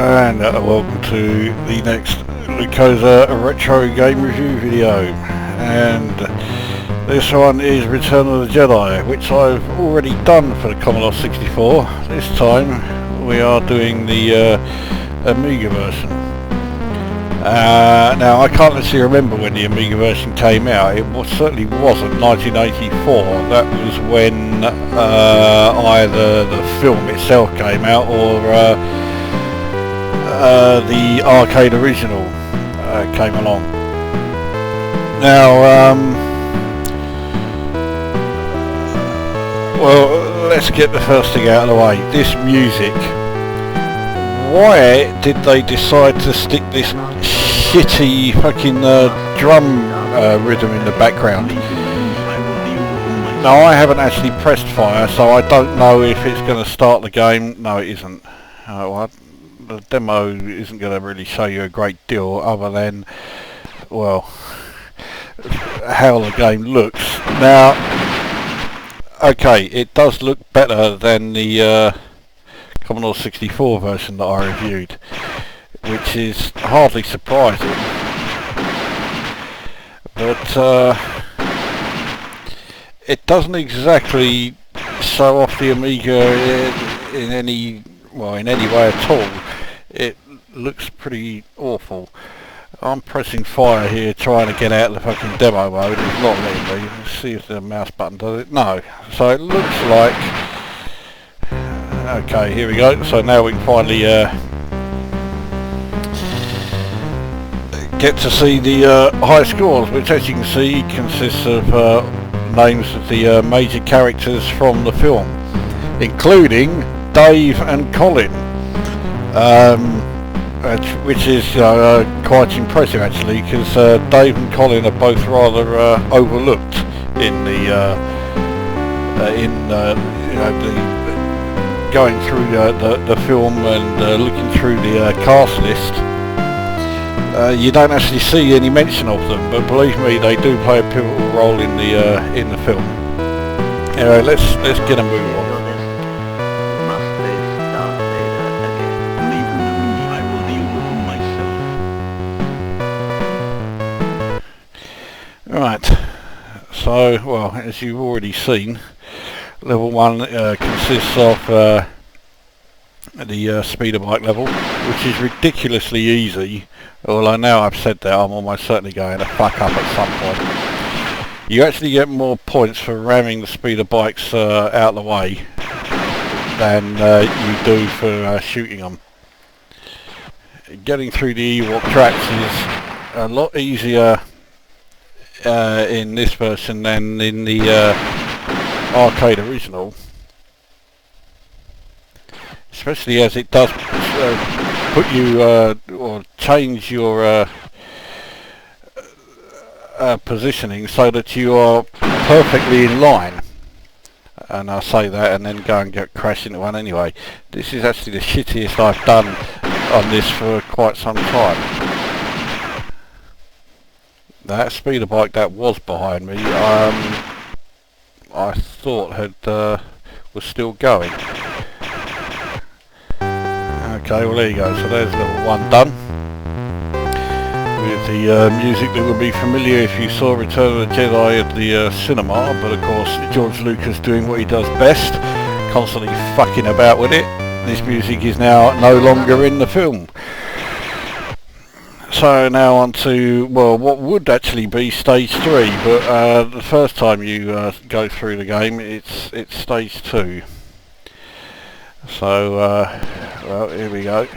And welcome to the next Lukozer retro game review video, and this one is Return of the Jedi, which I've already done for the Commodore 64. This time we are doing the Amiga version. Now I can't actually remember when the Amiga version came out. It certainly wasn't 1984. That was when either the film itself came out or the arcade original came along. Now, well, let's get the first thing out of the way. This music. Why did they decide to stick this shitty fucking drum rhythm in the background? Now, I haven't actually pressed fire, so I don't know if it's going to start the game. No, it isn't. The demo isn't going to really show you a great deal other than, well, how the game looks. Now, okay, it does look better than the Commodore 64 version that I reviewed, which is hardly surprising, but it doesn't exactly show off the Amiga in any way at all. It looks pretty awful. I'm pressing fire here trying to get out of the fucking demo mode. It's not letting me. Let's see if the mouse button does it. No. So it looks like... Okay, here we go. So now we can finally get to see the high scores, which as you can see consists of names of the major characters from the film, including Dave and Colin, which is quite impressive actually, because Dave and Colin are both rather overlooked in the going through the film and looking through the cast list. You don't actually see any mention of them, but believe me, they do play a pivotal role in the film. Anyway, let's get a move on. Right, so, well, as you've already seen, level 1 consists of the speeder bike level, which is ridiculously easy, although now I've said that, I'm almost certainly going to fuck up at some point. You actually get more points for ramming the speeder bikes out of the way than you do for shooting them. Getting through the Ewok tracks is a lot easier in this version than in the arcade original, especially as it does put you or change your positioning so that you are perfectly in line. And I say that and then go and get crashed into one anyway. This is actually the shittiest I've done on this for quite some time. That speeder bike that was behind me, I thought was still going. Okay, well there you go. So there's level 1 done, with the music that would be familiar if you saw Return of the Jedi at the cinema. But of course, George Lucas doing what he does best, constantly fucking about with it. This music is now no longer in the film. So now on to, well, what would actually be stage 3, but the first time you go through the game, it's stage 2. So, well, here we go.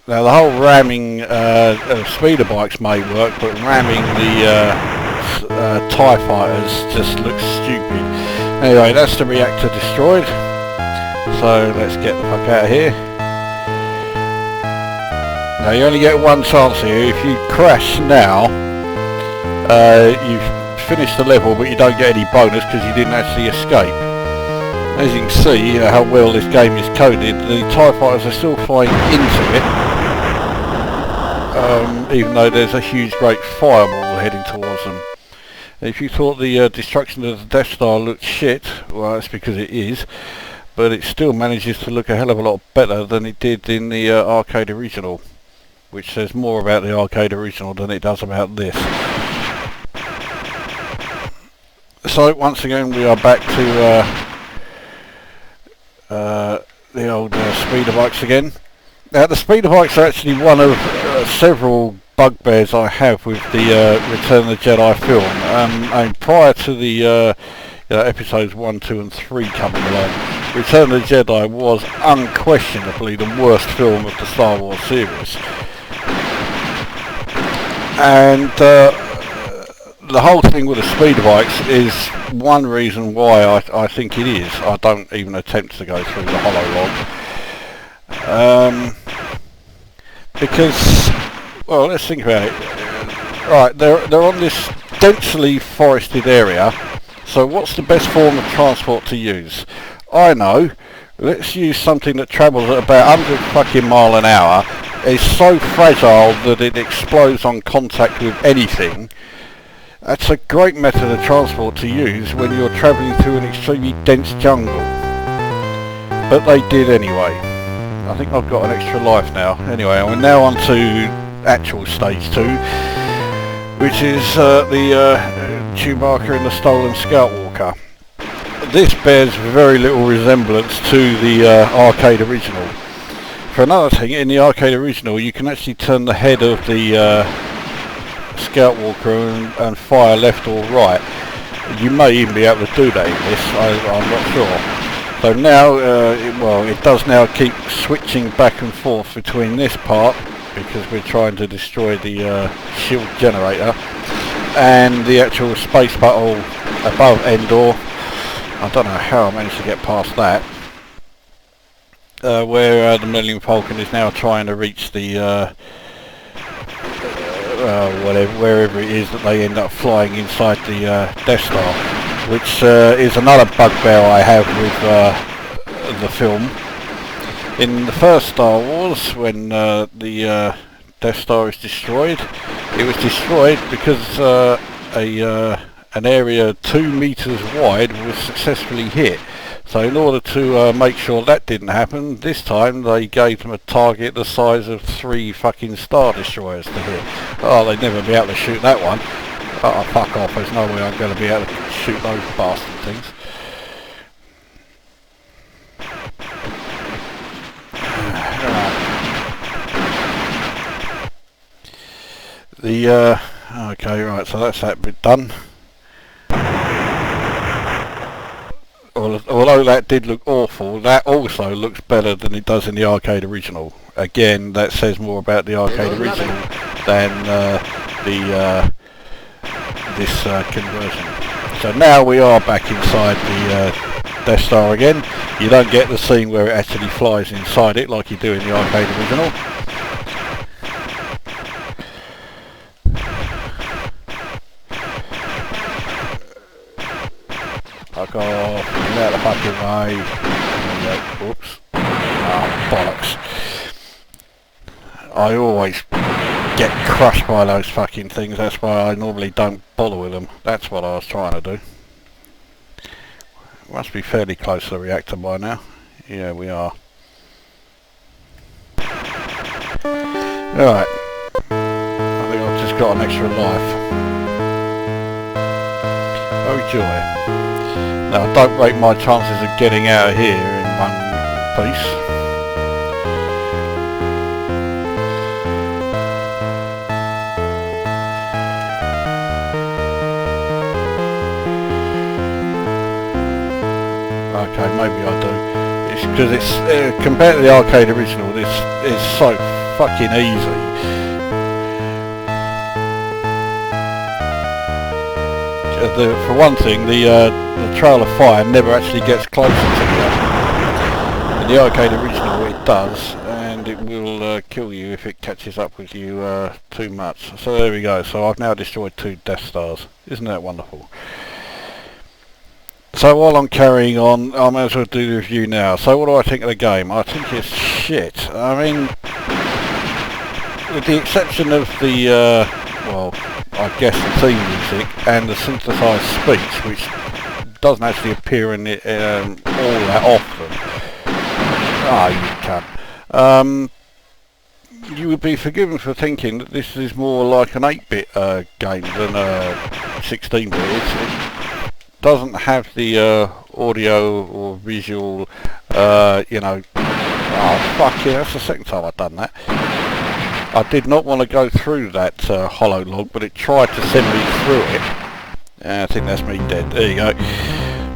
Now the whole ramming of speeder bikes may work, but ramming the TIE fighters just looks stupid. Anyway, that's the reactor destroyed. So let's get the fuck out of here. Now you only get one chance here. If you crash now, you've finished the level, but you don't get any bonus because you didn't actually escape. As you can see how well this game is coded, the TIE fighters are still flying into it, even though there's a huge great fireball heading towards them. If you thought the destruction of the Death Star looked shit, well that's because it is. but it still manages to look a hell of a lot better than it did in the arcade original, which says more about the arcade original than it does about this. So once again we are back to the old speeder bikes again. Now the speeder bikes are actually one of several bugbears I have with the Return of the Jedi film. And prior to the episodes 1, 2 and 3 coming along, Return of the Jedi was unquestionably the worst film of the Star Wars series. And the whole thing with the speeder bikes is one reason why I think it is. I don't even attempt to go through the hololog. Because, well, let's think about it. Right, they're on this densely forested area, so what's the best form of transport to use? I know, let's use something that travels at about 100 fucking mile an hour, is so fragile that it explodes on contact with anything. That's a great method of transport to use when you're travelling through an extremely dense jungle. But they did anyway. I think I've got an extra life now. Anyway, we're now on to actual stage 2, which is the Chewbacca and the Stolen Scout Walker. This bears very little resemblance to the arcade original. For another thing, in the arcade original you can actually turn the head of the Scout Walker and fire left or right. You may even be able to do that in this, I'm not sure. So now, it does now keep switching back and forth between this part, because we're trying to destroy the shield generator, and the actual space battle above Endor. I don't know how I managed to get past that. Where the Millennium Falcon is now trying to reach the wherever it is that they end up flying inside the Death Star, which is another bugbear I have with the film. In the first Star Wars, when the Death Star is destroyed, it was destroyed because an area 2 meters wide was successfully hit. So in order to make sure that didn't happen, this time they gave them a target the size of 3 fucking Star Destroyers to hit. Oh, they'd never be able to shoot that one. Oh, fuck off, there's no way I'm going to be able to shoot those bastard things. Okay, right, so that's that bit done. Although that did look awful, that also looks better than it does in the arcade original. Again, that says more about the arcade original than this conversion. So now we are back inside the Death Star again. You don't get the scene where it actually flies inside it like you do in the arcade original. Fuck off, get out of the fucking way. Whoops. Oh, bollocks. I always get crushed by those fucking things, that's why I normally don't bother with them. That's what I was trying to do. Must be fairly close to the reactor by now. Yeah, we are. Alright. I think I've just got an extra life. Oh joy. Now I don't rate my chances of getting out of here in one piece. Okay, maybe I do. It's because it's compared to the arcade original, this is so fucking easy. For one thing, the trail of fire never actually gets closer to you. In the arcade original it does, and it will kill you if it catches up with you too much. So there we go, so I've now destroyed 2 Death Stars. Isn't that wonderful? So while I'm carrying on, I may as well do the review now. So what do I think of the game? I think it's shit. I mean, with the exception of the, well, I guess the theme music and the synthesised speech, which doesn't actually appear in it all that often. Ah, you can. You would be forgiven for thinking that this is more like an 8-bit game than a 16-bit. It doesn't have the audio or visual, you know. Oh, fuck yeah, that's the second time I've done that. I did not want to go through that hollow log, but it tried to send me through it. I think that's me dead. There you go.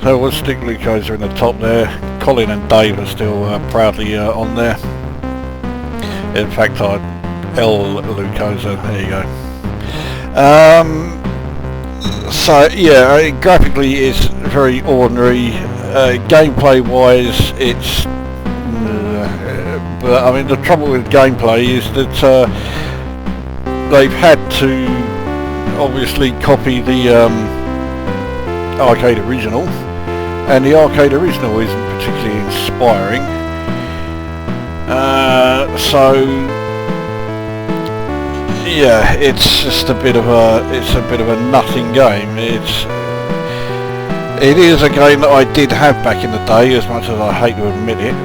So we'll stick Lukozer in the top there. Colin and Dave are still proudly on there. In fact, I L Lukozer. There you go. So yeah, graphically it's very ordinary. Gameplay wise, it's. But I mean, the trouble with gameplay is that they've had to obviously copy the arcade original, and the arcade original isn't particularly inspiring. So yeah, it's just a bit of a nothing game. It is a game that I did have back in the day, as much as I hate to admit it,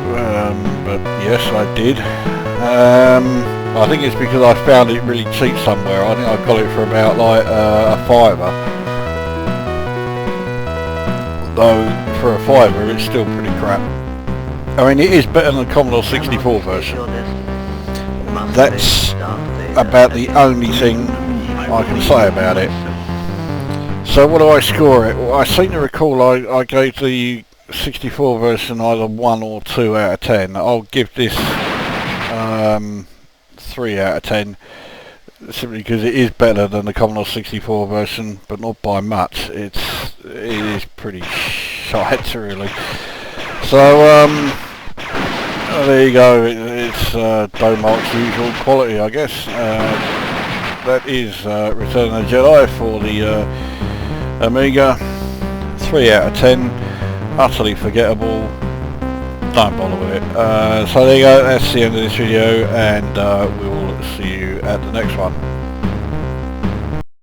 but yes, I did. I think it's because I found it really cheap somewhere. I think I got it for about like a £5. Though for a £5 it's still pretty crap. I mean, it is better than the Commodore 64 version. That's about the only thing I can say about it. So what do I score it? Well, I seem to recall I gave the 64 version either 1 or 2 out of 10. I'll give this 3 out of 10, simply because it is better than the Commodore 64 version, but not by much. It is pretty shite, really. So there you go. It's Domark's usual quality, I guess. That is Return of the Jedi for the Amiga. 3 out of 10. Utterly forgettable. Don't bother with it. So there you go. That's the end of this video, and we will see you at the next one.